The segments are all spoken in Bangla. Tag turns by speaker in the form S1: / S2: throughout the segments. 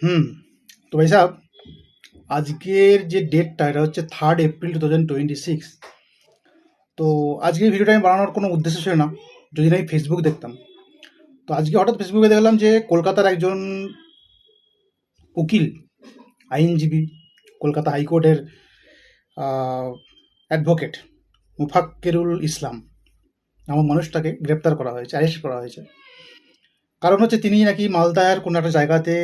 S1: হুম। তো ভাই সাহেব, আজকের যে ডেটটা এটা হচ্ছে 3 এপ্রিল 2026। তো আজকের ভিডিওটা আমি বানানোর কোনো উদ্দেশ্য ছিল না, যদি না আমি ফেসবুক দেখতাম। তো আজকে হঠাৎ ফেসবুকে দেখলাম যে কলকাতার একজন উকিল, আইনজীবী, কলকাতা হাইকোর্টের অ্যাডভোকেট মুফাক্কেরুল ইসলাম নামক মানুষটাকে গ্রেপ্তার করা হয়েছে, অ্যারেস্ট করা হয়েছে। কারণ হচ্ছে তিনি নাকি মালদার কোনো একটা জায়গাতে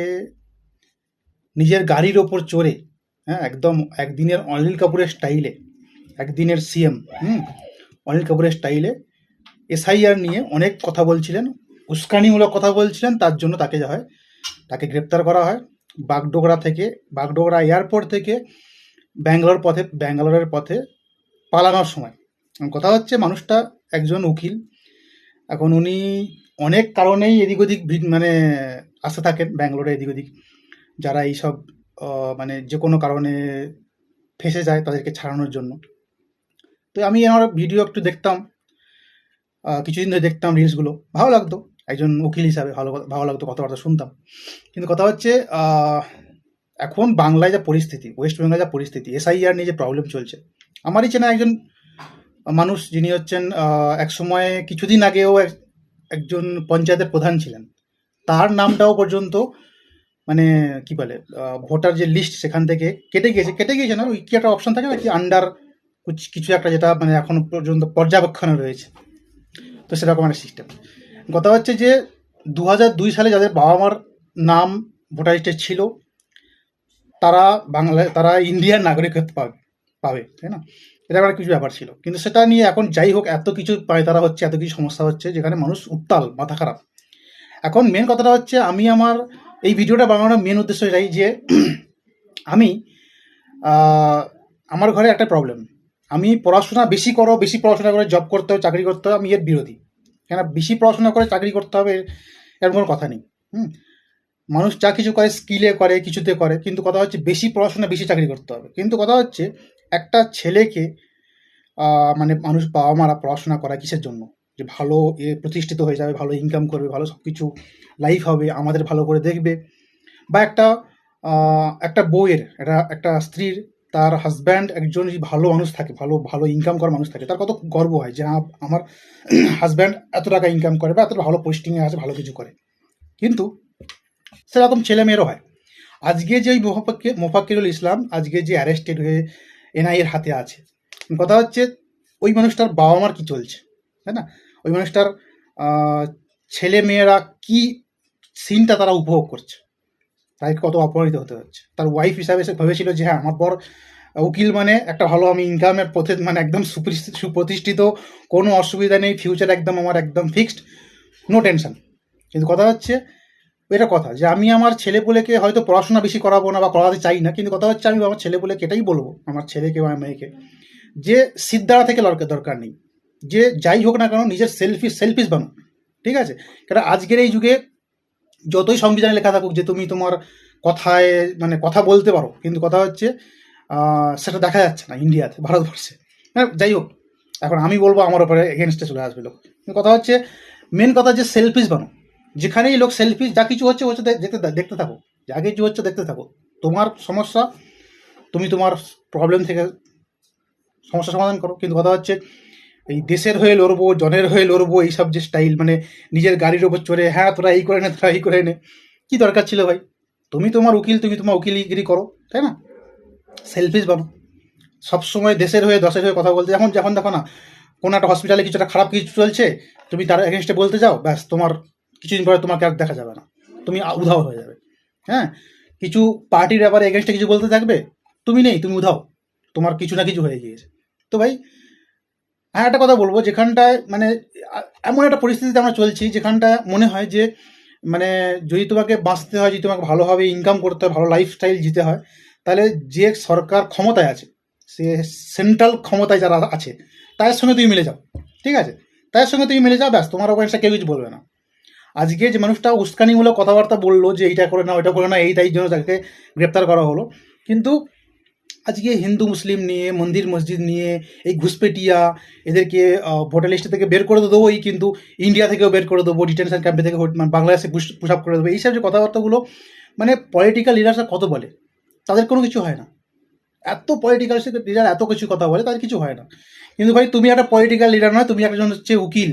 S1: নিজের গাড়ির ওপর চড়ে, হ্যাঁ, একদম একদিনের অনিল কাপুরের স্টাইলে, একদিনের সিএম, অনিল কাপুরের স্টাইলে এসআইআর নিয়ে অনেক কথা বলছিলেন, উস্কানিমূলক কথা বলছিলেন। তার জন্য তাকে যা হয়, তাকে গ্রেপ্তার করা হয় বাগডোগরা থেকে, বাগডোগরা এয়ারপোর্ট থেকে ব্যাঙ্গালোরের পথে পালানোর সময়। কথা হচ্ছে মানুষটা একজন উকিল। এখন উনি অনেক কারণেই এদিক ওদিক মানে আসতে থাকেন ব্যাঙ্গালোরে এদিক ওদিক। যারা এইসব মানে যে কোনো কারণে ফেঁসে যায় তাদেরকে ছাড়ানোর জন্য। তো আমি আমার ভিডিও একটু দেখতাম, কিছুদিন ধরে দেখতাম রিলসগুলো, ভালো লাগতো। একজন উকিল হিসাবে ভালো লাগতো, কথাবার্তা শুনতাম। কিন্তু কথা হচ্ছে এখন বাংলায় যা পরিস্থিতি, ওয়েস্ট বেঙ্গলে যা পরিস্থিতি, এসআইআর নিয়ে যে প্রবলেম চলছে, আমারই চেনা একজন মানুষ যিনি হচ্ছেন একসময় কিছুদিন আগেও একজন পঞ্চায়েতের প্রধান ছিলেন, তার নামটাও পর্যন্ত মানে কি বলে ভোটার যে লিস্ট সেখান থেকে কেটে গিয়েছে না, ওই কি একটা অপশন থাকে না, কি আন্ডার কিছু একটা, যেটা মানে এখনো পর্যন্ত পর্যবেক্ষণে রয়েছে। তো সেরকম একটা সিস্টেম। কথা হচ্ছে যে 2002 সালে যাদের বাবা মার নাম ভোটার লিস্টে ছিল, তারা তারা ইন্ডিয়ান নাগরিকত্ব পাবে, তাই না? এটা একটা কিছু ব্যাপার ছিল, কিন্তু সেটা নিয়ে এখন যাই হোক এত কিছু পায় তারা হচ্ছে, এত কিছু সমস্যা হচ্ছে, যেখানে মানুষ উত্তাল, মাথা খারাপ। এখন মেন কথাটা হচ্ছে, আমি আমার এই ভিডিওটা বানানোর মেন উদ্দেশ্য এটাই যে আমি আমার ঘরে একটা প্রবলেম। আমি পড়াশোনা বেশি পড়াশোনা করে জব করতে হবে, চাকরি করতে হবে, আমি এর বিরোধী। কেন বেশি পড়াশোনা করে চাকরি করতে হবে এরকম কোনো কথা নেই। হুম। মানুষ যা কিছু করে স্কিলে করে, কিছুতে করে, কিন্তু কথা হচ্ছে বেশি পড়াশোনা বেশি চাকরি করতে হবে। কিন্তু কথা হচ্ছে একটা ছেলেকে মানে মানুষ বাবা মারা পড়াশোনা করা কিসের জন্য? যে ভালো প্রতিষ্ঠিত হয়ে যাবে, ভালো ইনকাম করবে, ভালো সব কিছু লাইফ হবে, আমাদের ভালো করে দেখবে। বা একটা বউয়ের, একটা স্ত্রীর, তার হাজব্যান্ড একজন যদি ভালো মানুষ থাকে, ভালো ভালো ইনকাম করা মানুষ থাকে, তার কত গর্ব হয় যে আমার হাজব্যান্ড এত টাকা ইনকাম করে বা এত ভালো পোস্টিংয়ে আছে, ভালো কিছু করে। কিন্তু সেরকম ছেলে মেয়েরও হয়। আজকে যে ওই মোফাক্কিরুল ইসলাম আজকে যে অ্যারেস্টেড হয়ে এনআইএর হাতে আছে, কথা হচ্ছে ওই মানুষটার বাবা মার কি চলছে, তাই না? ওই মানুষটার ছেলে মেয়েরা কি সিনটা তারা উপভোগ করছে, তাকে কত অপমানিত হতে হচ্ছে। তার ওয়াইফ হিসাবে সে ভেবেছিল যে হ্যাঁ, আমার বর উকিল, মানে একটা ভালো আমি ইনকামের পথে, মানে একদম সুপ্রতিষ্ঠিত, কোনো অসুবিধা নেই, ফিউচার একদম আমার একদম ফিক্সড, নো টেনশন। কিন্তু কথা হচ্ছে এটা কথা যে আমি আমার ছেলেপুলেকে হয়তো পড়াশোনা বেশি করাবো না বা করাতে চাই না, কিন্তু কথা হচ্ছে আমি আমার ছেলেপুলেকে এটাই বলবো, আমার ছেলেকে বা মেয়েকে, যে সিদ্ধারা থেকে দরকার নেই, যে যাই হোক না কেন নিজের সেলফিশ বানো, ঠিক আছে? কারণ আজকের এই যুগে যতই সংবিধানে লেখা থাকুক যে তুমি তোমার কথায় মানে কথা বলতে পারো, কিন্তু কথা হচ্ছে সেটা দেখা যাচ্ছে না ইন্ডিয়াতে, ভারতবর্ষে। হ্যাঁ, যাই হোক, এখন আমি বলবো আমার ওপরে এগেনস্টে চলে আসবে লোক। কিন্তু কথা হচ্ছে মেন কথা যে সেলফিশ বানো। যেখানেই লোক সেলফিশ, যা কিছু হচ্ছে হচ্ছে দেখতে থাকো, যা কিছু হচ্ছে দেখতে থাকো। তোমার সমস্যা, তুমি তোমার প্রবলেম থেকে সমস্যা সমাধান করো। কিন্তু কথা হচ্ছে এই দেশের হয়ে লড়বো, জনের হয়ে লড়বো, এইসব যে স্টাইল, মানে নিজের গাড়ির ওপর চড়ে হ্যাঁ তোরা এই করে নে, তোরা এই করে নে, কি দরকার ছিল ভাই? তুমি তোমার উকিল, তুমি তোমার উকিলগিরি করো, তাই না? সেলফিশ বানো। সবসময় দেশের হয়ে দশের হয়ে কথা বলতে, যখন যখন দেখো না কোনো একটা হসপিটালে কিছু একটা খারাপ কিছু চলছে, তুমি তার এগেনস্টে বলতে যাও, ব্যাস তোমার কিছুদিন পরে তোমাকে আর দেখা যাবে না, তুমি উধাও হয়ে যাবে। হ্যাঁ, কিছু পার্টির ব্যাপারে এগেনস্টে কিছু বলতে থাকবে, তুমি নেই, তুমি উধাও, তোমার কিছু না কিছু হয়ে গিয়েছে। তো ভাই, হ্যাঁ, একটা কথা বলবো, যেখানটায় মানে এমন একটা পরিস্থিতিতে আমরা চলছি, যেখানটায় মনে হয় যে মানে যদি তোমাকে বাঁচতে হয়, যদি তোমাকে ভালোভাবে ইনকাম করতে হয়, ভালো লাইফস্টাইল জিতে হয়, তাহলে যে সরকার ক্ষমতায় আছে, সে সেন্ট্রাল ক্ষমতায় যারা আছে তাদের সঙ্গে তুমি মিলে যাও, ঠিক আছে? তাদের সঙ্গে তুমি মিলে যাও, ব্যাস, তোমার ওপর কেউ কিছু বলবে না। আজকে যে মানুষটা উস্কানিমূলক কথাবার্তা বললো যে এইটা করে না, ওইটা করে না, এইটাই জন্য তাকে গ্রেপ্তার করা হলো, কিন্তু আজকে হিন্দু মুসলিম নিয়ে, মন্দির মসজিদ নিয়ে, এই ঘুষপেটিয়া, এদেরকে ভোটার লিস্ট থেকে বের করে দেবোই, কিন্তু ইন্ডিয়া থেকেও বের করে দেবো, ডিটেনশন ক্যাম্পে থেকে বাংলাদেশে পুশ আপ করে দেবো, এইসব যে কথাবার্তাগুলো মানে পলিটিক্যাল লিডার্সরা কত বলে, তাদের কোনো কিছু হয় না। এত পলিটিক্যাল লিডার এত কিছু কথা বলে, তাদের কিছু হয় না। কিন্তু ভাই তুমি একটা পলিটিক্যাল লিডার নয়, তুমি একজন হচ্ছে উকিল,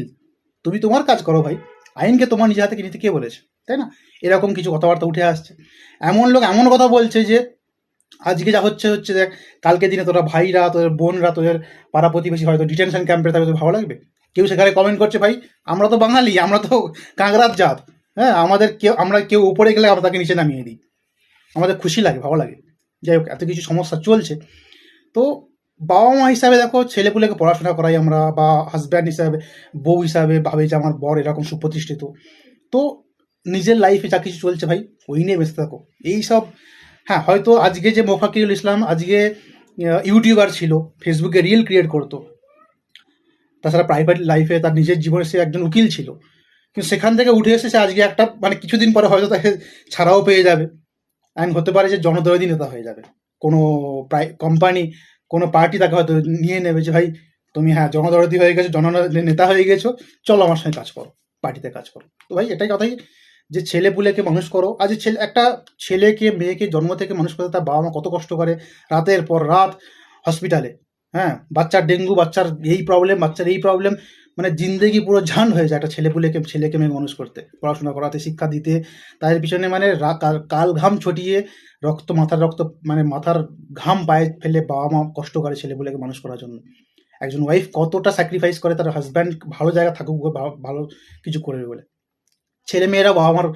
S1: তুমি তোমার কাজ করো ভাই। আইনকে তোমার নিজে হাতে নিতে কে বলেছে, তাই না? এরকম কিছু কথাবার্তা উঠে আসছে। এমন লোক এমন কথা বলছে যে আজকে যা হচ্ছে হচ্ছে দেখ, কালকে দিনে তোরা ভাইরা, তোদের বোনরা, তোদের পাড়া প্রতিবেশী হয়তো ডিটেনশন ক্যাম্পে থাকবে, তো ভালো লাগবে? কেউ সেখানে কমেন্ট করছে, ভাই আমরা তো বাঙালি, আমরা তো কাঁকড়ার জাত, হ্যাঁ, আমাদের কেউ, আমরা কেউ উপরে গেলে আমরা তাকে নিচে নামিয়ে দিই, আমাদের খুশি লাগে, ভালো লাগে। যাই হোক, এত কিছু সমস্যা চলছে। তো বাবা মা হিসাবে দেখো, ছেলেপুলেকে পড়াশোনা করাই আমরা, বা হাজব্যান্ড হিসাবে, বউ হিসাবে ভাবে যে আমার বর এরকম সুপ্রতিষ্ঠিত, তো নিজের লাইফে যা কিছু চলছে ভাই, ওই নিয়ে ব্যস্ত থাকো। এইসব, হ্যাঁ, হয়তো আজকে যে মোফাকিরুল ইসলাম আজকে ইউটিউবার ছিল, ফেসবুকে রিল ক্রিয়েট করতো, তাছাড়া প্রাইভেট লাইফে তার নিজের জীবনে সে একজন উকিল ছিল, কিন্তু সেখান থেকে উঠে এসে সে আজকে একটা, মানে কিছুদিন পরে হয়তো তাকে ছাড়াও পেয়ে যাবে, অ্যান্ড হতে পারে যে জনদরদি নেতা হয়ে যাবে। কোনো কোম্পানি, কোনো পার্টি তাকে হয়তো নিয়ে নেবে যে ভাই তুমি, হ্যাঁ, জনদরদি হয়ে গেছো, নেতা হয়ে গেছো, চলো আমার সঙ্গে কাজ করো, পার্টিতে কাজ করো। তো ভাই এটাই কথাই, যে ছেলে পুলেকে মানুষ করো। আজ একটা ছেলেকে মেয়েকে জন্ম থেকে মানুষ করতে তার বাবা মা কত কষ্ট করে, রাতের পর রাত হসপিটালে, হ্যাঁ, বাচ্চার ডেঙ্গু, বাচ্চার এই প্রবলেম, বাচ্চার এই প্রবলেম, মানে জিন্দেগি পুরো ঝান্ড হয়ে যায় একটা ছেলেকে মেয়ে মানুষ করতে, পড়াশোনা করাতে, শিক্ষা দিতে, তাদের পিছনে মানে কাল ঘাম ছটিয়ে, রক্ত, মানে মাথার ঘাম পায়ে ফেলে বাবা মা কষ্ট করে ছেলেপুলেকে মানুষ করার জন্য। একজন ওয়াইফ কতটা স্যাক্রিফাইস করে তার হাজব্যান্ড ভালো জায়গা থাকুক, ভালো কিছু করবে বলে। ছেলে মেয়েরা বাবা মার,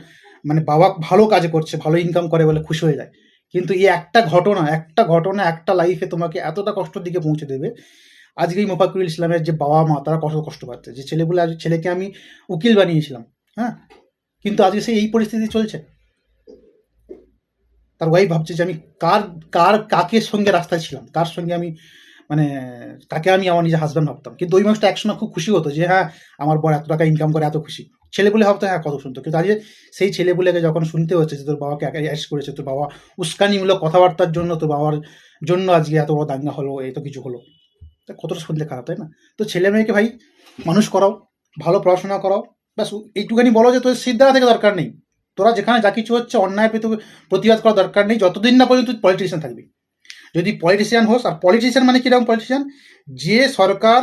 S1: মানে বাবা ভালো কাজ করছে, ভালো ইনকাম করে বলে খুশি হয়ে যায়। কিন্তু এই একটা ঘটনা একটা লাইফে তোমাকে এতটা কষ্টর দিকে পৌঁছে দেবে। আজকে এই মোফাকুল ইসলামের যে বাবা মা, তারা কত কষ্ট পাচ্ছে, যে ছেলেগুলো, আজ ছেলেকে আমি উকিল বানিয়েছিলাম, হ্যাঁ, কিন্তু আজকে সে এই পরিস্থিতি চলছে। তার ওয়াইফ ভাবছে যে আমি কার কাকের সঙ্গে রাস্তায় ছিলাম, কার সঙ্গে আমি, মানে তাকে আমি আমার নিজের হাজব্যান্ড ভাবতাম, কিন্তু ওই মানুষটা একসময় খুব খুশি হতো যে হ্যাঁ, আমার বর এত টাকা ইনকাম করে, এত খুশি। ছেলেপুলে ভাবতো হ্যাঁ কত শুনতো, কিন্তু আজকে সেই ছেলেপুলেকে যখন শুনতে হচ্ছে যে তোর বাবাকে অ্যারেস্ট করেছে, তোর বাবা উস্কানিমূলক কথাবার্তার জন্য, তোর বাবার জন্য আজকে এত বড় দাঙ্গা হলো, এত কিছু হলো, তা কতটা শুনতে খারাপ, তাই না? তো ছেলে মেয়েকে ভাই মানুষ করাও, ভালো পড়াশোনা করাও, ব্যাস এইটুখানি বলো যে তোর সিদ্ধান্ত থেকে দরকার নেই, তোরা যেখানে যা কিছু হচ্ছে অন্যায় প্রতিবাদ করার দরকার নেই, যতদিন না পর্যন্ত পলিটিশিয়ান থাকবি। যদি পলিটিশিয়ান হোস, আর পলিটিশিয়ান মানে কিরকম পলিটিশিয়ান, যে সরকার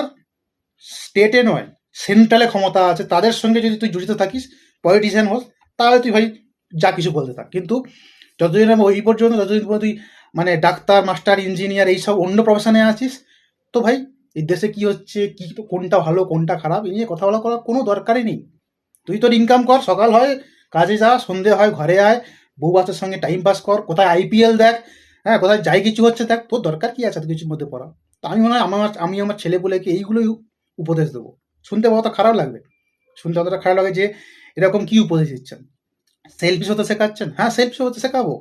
S1: স্টেটে নয় সেন্ট্রালে ক্ষমতা আছে, তাদের সঙ্গে যদি তুই জড়িত থাকিস, পলিটিশিয়ান হোস, তাহলে তুই ভাই যা কিছু বলতে থাক। কিন্তু যতদিন আমি ওই পর্যন্ত, যতদিন পর্যন্ত তুই মানে ডাক্তার, মাস্টার, ইঞ্জিনিয়ার এইসব অন্য প্রফেশনে আছিস, তো ভাই এই দেশে কি হচ্ছে, কি কোনটা ভালো কোনটা খারাপ, এই নিয়ে কথা বলা করার কোনো দরকারই নেই। তুই তোর ইনকাম কর, সকাল হয় কাজে যা, সন্ধে হয় ঘরে আয়, বউ বাচ্চার সঙ্গে টাইম পাস কর, কোথায় আইপিএল দেখ, হ্যাঁ, কোথায় যাই কিছু হচ্ছে দেখ, তোর দরকার কি আছে এত কিছুর মধ্যে পড়া? তো আমি মনে হয় আমার ছেলেপুলেকে এইগুলোই উপদেশ দেবো। শুনতে অতটা খারাপ লাগবে, শুনতে অতটা খারাপ লাগে যে এরকম কি উপদেশ দিচ্ছেন, সেলফিশ হতে শেখাচ্ছেন, হ্যাঁ সেলফিশ হতে শেখাবো,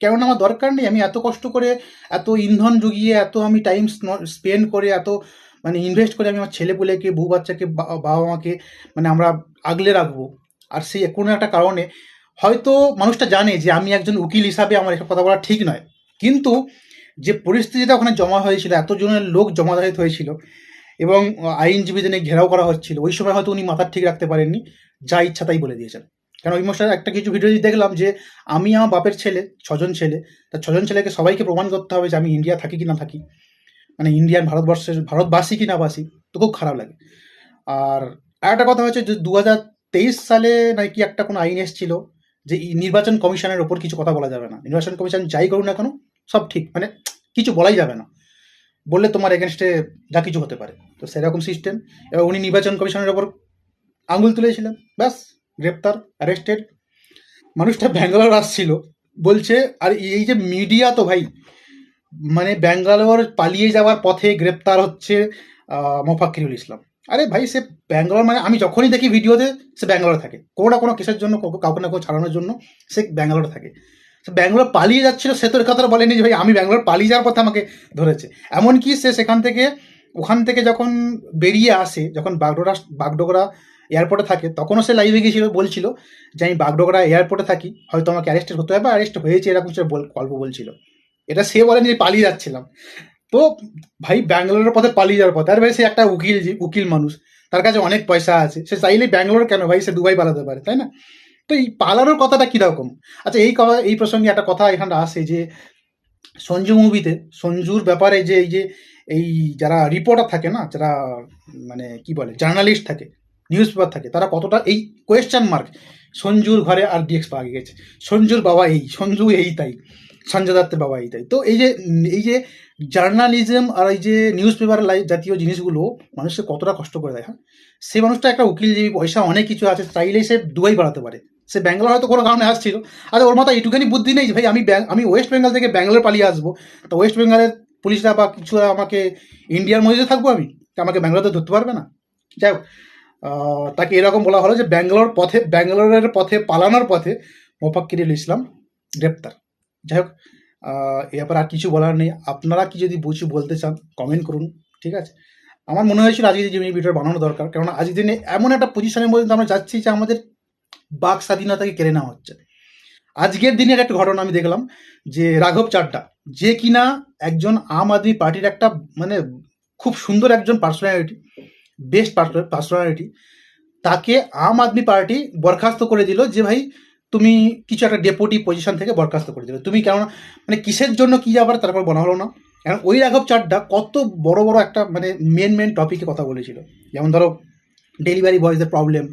S1: কেননা আমার দরকার নেই, আমি এত কষ্ট করে, এত ইন্ধন জুগিয়ে, এত আমি টাইম স্পেন্ড করে, এত মানে ইনভেস্ট করে আমি আমার ছেলেপুলেকে, বউ বাচ্চাকে, বাবা মাকে মানে আমরা আগলে রাখবো। আর সেই কোনো একটা কারণে হয়তো মানুষটা জানে যে আমি একজন উকিল হিসাবে আমার এসব কথা বলা ঠিক নয়, কিন্তু যে পরিস্থিতিটা ওখানে জমা হয়েছিল, এতজনের লোক জমায়েত হয়েছিল, এবং আইনজীবীদের নিয়ে ঘেরাও করা হচ্ছিল, ওই সময় হয়তো উনি মাথা ঠিক রাখতে পারেননি, যা ইচ্ছা তাই বলে দিয়েছেন। কারণ ওই মশাই একটা কিছু ভিডিও দেখলাম যে আমি আমার বাপের ছেলে, ছজন ছেলে, তার ছজন ছেলেকে সবাইকে প্রমাণ করতে হবে যে আমি ইন্ডিয়া থাকি কি না থাকি, মানে ইন্ডিয়ান, ভারতবাসী কি না বাসী। তো খুব খারাপ লাগে। আর আরেকটা কথা হচ্ছে যে 2023 সালে নাকি একটা কোনো আইন এসেছিল যে নির্বাচন কমিশনের ওপর কিছু কথা বলা যাবে না, নির্বাচন কমিশন যাই করুন না কেন সব ঠিক, মানে কিছু বলাই যাবে না, বললে তোমার এগেনস্টে যা কিছু হতে পারে। তো সেরকম সিস্টেম, এবার উনি নির্বাচন কমিশনের ওপর আঙুল তুলেছিলেন, ব্যাস গ্রেপ্তার, অ্যারেস্টেড। মানুষটা ব্যাঙ্গালোর আসছিল, বলছে, আর এই যে মিডিয়া তো ভাই, মানে ব্যাঙ্গালোর পালিয়ে যাওয়ার পথে গ্রেপ্তার হচ্ছে মোফাক্কিরুল ইসলাম। আরে ভাই সে ব্যাঙ্গালোর, মানে আমি যখনই দেখি ভিডিওতে সে ব্যাঙ্গালোরে থাকে, কোনো না কোনো কেসের জন্য, কাউকে না কাউকে ছাড়ানোর জন্য সে ব্যাঙ্গালোরে থাকে। সে ব্যাঙ্গালোর পালিয়ে যাচ্ছিল, সে তোর কথা বলেনি যে ভাই আমি ব্যাঙ্গালোর পালিয়ে যাওয়ার পথে আমাকে ধরেছে। এমনকি সে ওখান থেকে যখন বেরিয়ে আসে, যখন বাগডোগরা এয়ারপোর্টে থাকে, তখনও সে লাইভে গিয়েছিল, বলছিল যে আমি বাগডোগরা এয়ারপোর্টে থাকি, হয়তো আমাকে অ্যারেস্টেড হতে হবে, অ্যারেস্ট হয়েছে, এরকম সে গল্প বলছিল। এটা সে বলেনি যে পালিয়ে যাচ্ছিলাম। তো ভাই ব্যাঙ্গালোরের পথে পালিয়ে যাওয়ার পথে, আর ভাই সে একটা উকিল মানুষ, তার কাছে অনেক পয়সা আছে, সে চাইলেই ব্যাঙ্গালোর কেন ভাই, সে দুবাই পালাতে পারে, তাই না? তো এই পালানোর কথাটা কিরকম? আচ্ছা, এই প্রসঙ্গে একটা কথা এখানে আসে যে সঞ্জু মুভিতে সঞ্জুর ব্যাপারে যে এই যারা রিপোর্টার থাকে না, যারা মানে কি বলে জার্নালিস্ট থাকে, নিউজ পেপার থাকে, তারা কতটা এই কোয়েশ্চেন মার্ক, সঞ্জুর ঘরে আর ডিএক্স পাওয়া গেছে, সঞ্জুর বাবা এই, সঞ্জু এই তাই, সঞ্জয় দত্তের বাবা এই তাই। তো এই যে জার্নালিজম আর এই যে নিউজ পেপার জাতীয় জিনিসগুলো মানুষকে কতটা কষ্ট করে দেয়, হ্যাঁ, সে মানুষটা একটা উকিলজীবী, পয়সা অনেক কিছু আছে, চাইলেই সে দুবাই বাড়াতে পারে। সে ব্যাঙ্গালোর হয়তো কোনো কারণে আসছিল, আরে ওর মাথায় এইটুখানি বুদ্ধি নেই যে ভাই আমি ওয়েস্ট বেঙ্গল থেকে ব্যাঙ্গালোর পালিয়ে আসবো, তো ওয়েস্ট বেঙ্গলের পুলিশরা বা কিছু আমাকে ইন্ডিয়ার মধ্যে থাকবো আমি, তো আমাকে ব্যাঙ্গালোরে ধরতে পারবে না। যাই হোক, তাকে এরকম বলা হলো যে ব্যাঙ্গালোরের পথে পালানোর পথে মোফাক্কিরুল ইসলাম গ্রেপ্তার। যাই হোক, এ ব্যাপারে আর কিছু বলার নেই। আপনারা কি যদি কিছু বলতে চান কমেন্ট করুন, ঠিক আছে? আমার মনে হয়েছিল আজকে যে ভিডিওটা বানানো দরকার, কেননা আজকের দিনে এমন একটা পজিশনের মধ্যে আমরা যাচ্ছি যে আমাদের বাক স্বাধীনতাকে কেড়ে নেওয়া হচ্ছে। আজকের দিনের একটা ঘটনা আমি দেখলাম যে রাঘব চাড্ডা, যে কিনা একজন আম আদমি পার্টির একটা মানে খুব সুন্দর একজন পার্সোনালিটি, বেস্ট পার্সোনালিটি, তাকে আম আদমি পার্টি বরখাস্ত করে দিল যে ভাই তুমি কিছু একটা ডেপুটি পজিশন থেকে বরখাস্ত করে দিল, তুমি কেন মানে কিসের জন্য কি আবার তারপর বলা হলো না। এখন ওই রাঘব চাড্ডা কত বড় বড় একটা মানে মেন টপিকে কথা বলেছিল, যেমন ধরো ডেলিভারি বয়দের প্রবলেম,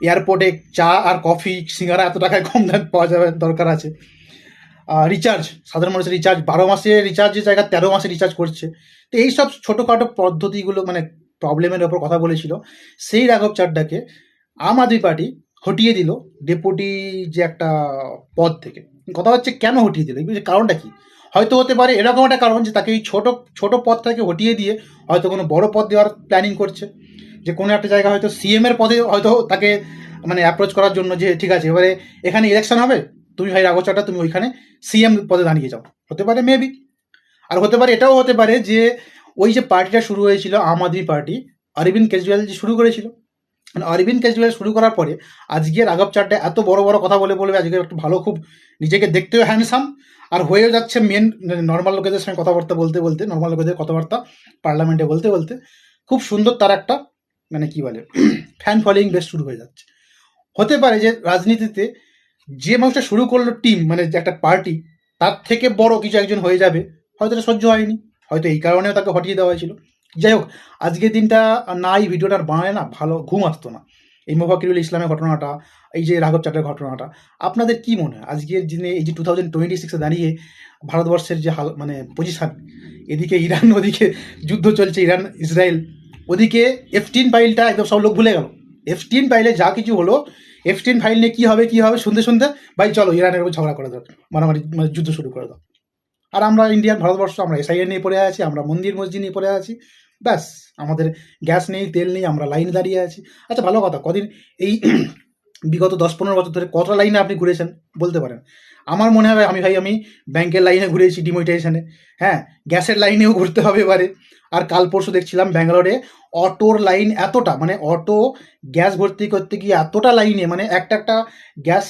S1: এয়ারপোর্টে চা আর কফি সিঙ্গারা এত টাকায় কম দাম পাওয়া যাবে দরকার আছে, রিচার্জ, সাধারণ মানুষের রিচার্জ 12 মাসে রিচার্জের জায়গায় 13 মাসে রিচার্জ করছে। তো এইসব ছোটোখাটো পদ্ধতিগুলো মানে প্রবলেমের ওপর কথা বলেছিল। সেই রাঘব চাড্ডাকে আম আদমি পার্টি হটিয়ে দিল ডেপুটি যে একটা পদ থেকে। কথা হচ্ছে কেন হটিয়ে দিল, এই কারণটা কি? হয়তো হতে পারে এরকম একটা কারণ যে তাকে এই ছোট ছোট পদ থেকে হটিয়ে দিয়ে হয়তো কোনো বড় পদ দেওয়ার প্ল্যানিং করছে, যে কোনো একটা জায়গা হয়তো সিএম এর পদে হয়তো তাকে মানে অ্যাপ্রোচ করার জন্য, যে ঠিক আছে এবারে এখানে ইলেকশন হবে, তুমি ভাই রাঘব চাড্ডা তুমি ওইখানে সিএম পদে দাঁড়িয়ে যাও, হতে পারে মেবি। আর হতে পারে এটাও হতে পারে যে ওই যে পার্টিটা শুরু হয়েছিল আম আদমি পার্টি, অরবিন্দ কেজরিওয়াল যে শুরু করেছিল, মানে অরবিন্দ কেজরিওয়াল শুরু করার পরে আজকে রাঘব চাড্ডা এত বড় বড় কথা বলে আজকে একটু ভালো, খুব নিজেকে দেখতেও হ্যান্ডসাম, আর হয়েও যাচ্ছে মেন নর্মাল লোকেদের সঙ্গে কথাবার্তা বলতে নর্মাল লোকেদের কথাবার্তা পার্লামেন্টে বলতে খুব সুন্দর তার একটা মানে কি বলে ফ্যান ফলোয়িং বেশ শুরু হয়ে যাচ্ছে। হতে পারে যে রাজনীতিতে যে মানুষটা শুরু করলো টিম মানে যে একটা পার্টি, তার থেকে বড় কিছু একজন হয়ে যাবে, হয়তো এটা সহ্য হয়নি, হয়তো এই কারণেও তাকে হটিয়ে দেওয়া হয়েছিল। যাই হোক, আজকের দিনটা না এই ভিডিওটা আর বানালে না ভালো ঘুম আসতো না। এই মোফাক্কিরুল ইসলামের ঘটনাটা, এই যে রাঘব চাড্ডার ঘটনাটা, আপনাদের কি মনে হয় আজকের দিনে এই যে 2026-এ দাঁড়িয়ে ভারতবর্ষের যে হাল মানে পজিশন, এদিকে ইরান, ওদিকে যুদ্ধ চলছে ইরান ইসরায়েল, ওদিকে F-15 ফাইলটা একদম সব লোক ভুলে গেল। F-15 ফাইলে যা কিছু হলো, F-15 ফাইল নিয়ে কী হবে শুনতে ভাই চলো ইরানের উপর ঝগড়া করে দাও, মারামারি মানে যুদ্ধ শুরু করে দাও। আর আমরা ইন্ডিয়ান ভারতবর্ষ, আমরা এসআইএ নিয়ে পড়ে আছি, আমরা মন্দির মসজিদ নিয়ে পড়ে আছি, ব্যাস আমাদের গ্যাস নেই, তেল নেই, আমরা লাইনে দাঁড়িয়ে আছি। আচ্ছা ভালো কথা, কদিন এই বিগত 10-15 বছর ধরে কতটা লাইনে আপনি ঘুরেছেন বলতে পারেন? আমার মনে হয় আমি ব্যাংকের লাইনে ঘুরেছি ডিমনিটাইজেশনে, হ্যাঁ, গ্যাসের লাইনেও ঘুরতে হবে এবারে। আর কাল পরশু দেখছিলাম ব্যাঙ্গালোরে অটোর লাইন এতটা, মানে অটো গ্যাস ভর্তি করতে গিয়ে এতটা লাইনে, মানে একটা গ্যাস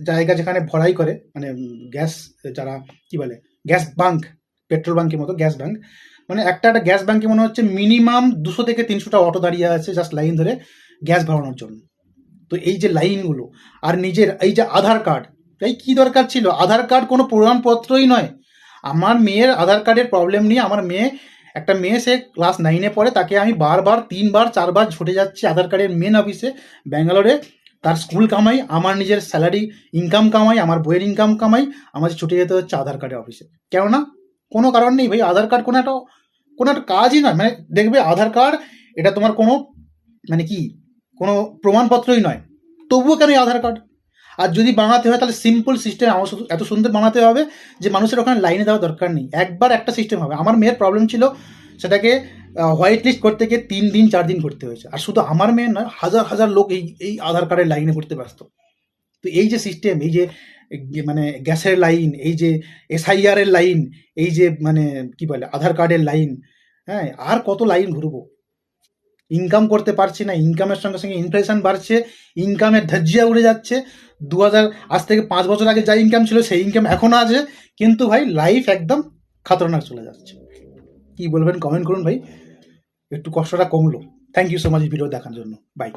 S1: জায়গা যেখানে ভরাই করে মানে গ্যাস যারা কি বলে গ্যাস বাঙ্ক, পেট্রোল বাঙ্কের মতো গ্যাস বাঙ্ক, মানে একটা গ্যাস বাঙ্কে মনে হচ্ছে মিনিমাম 200 থেকে 300টা অটো দাঁড়িয়ে আছে জাস্ট লাইন ধরে গ্যাস ভরানোর জন্য। তো এই যে লাইনগুলো, আর নিজের এই যে আধার কার্ড, এই কি দরকার ছিল? আধার কার্ড কোনো প্রমাণপত্রই নয়। আমার মেয়ের আধার কার্ডের প্রবলেম নিয়ে, আমার একটা মেয়ে সে ক্লাস 9-এ পড়ে, তাকে আমি বারবার 3বার 4বার ছুটে যাচ্ছি আধার কার্ডের মেন অফিসে ব্যাঙ্গালোরে, তার স্কুল কামাই, আমার নিজের স্যালারি ইনকাম কামাই, আমার বইয়ের ইনকাম কামাই, আমাদের ছুটে যেতে হচ্ছে আধার কার্ডের অফিসে। কেননা কোনো কারণ নেই ভাই, আধার কার্ড কোনো একটা কাজই নয়। মানে দেখবে আধার কার্ড এটা তোমার কোনো মানে কি কোনো প্রমাণপত্রই নয়, তবুও কেন এই আধার কার্ড? আর যদি বানাতে হয় তাহলে সিম্পল সিস্টেম, আমার এত সুন্দর বানাতে হবে যে মানুষের ওখানে লাইনে দেওয়ার দরকার নেই, একবার একটা সিস্টেম হবে। আমার মেয়ের প্রবলেম ছিল, সেটাকে হোয়াইট লিস্ট করতে গিয়ে 3 দিন 4 দিন করতে হয়েছে। আর শুধু আমার মেয়ের নয়, হাজার হাজার লোক এই আধার কার্ডের লাইনে করতে ব্যস্ত। তো এই যে সিস্টেম, এই যে মানে গ্যাসের লাইন, এই যে SIR এর লাইন, এই যে মানে কি বলে আধার কার্ডের লাইন, হ্যাঁ, আর কত লাইন ঘুরবো? ইনকাম করতে পারছি না, ইনকামের সঙ্গে সঙ্গে ইনফ্লেশন বাড়ছে, ইনকামের ধাজ্জিয়া উড়ে যাচ্ছে। 2000 আজ থেকে 5 বছর আগে যা ইনকাম ছিল সেই ইনকাম এখনো আছে, কিন্তু ভাই লাইফ একদম খাতরনাক চলে যাচ্ছে। কি বলবেন কমেন্ট করুন ভাই, একটু কষ্টটা কমলো। Thank you so much video দেখার জন্য, বাই।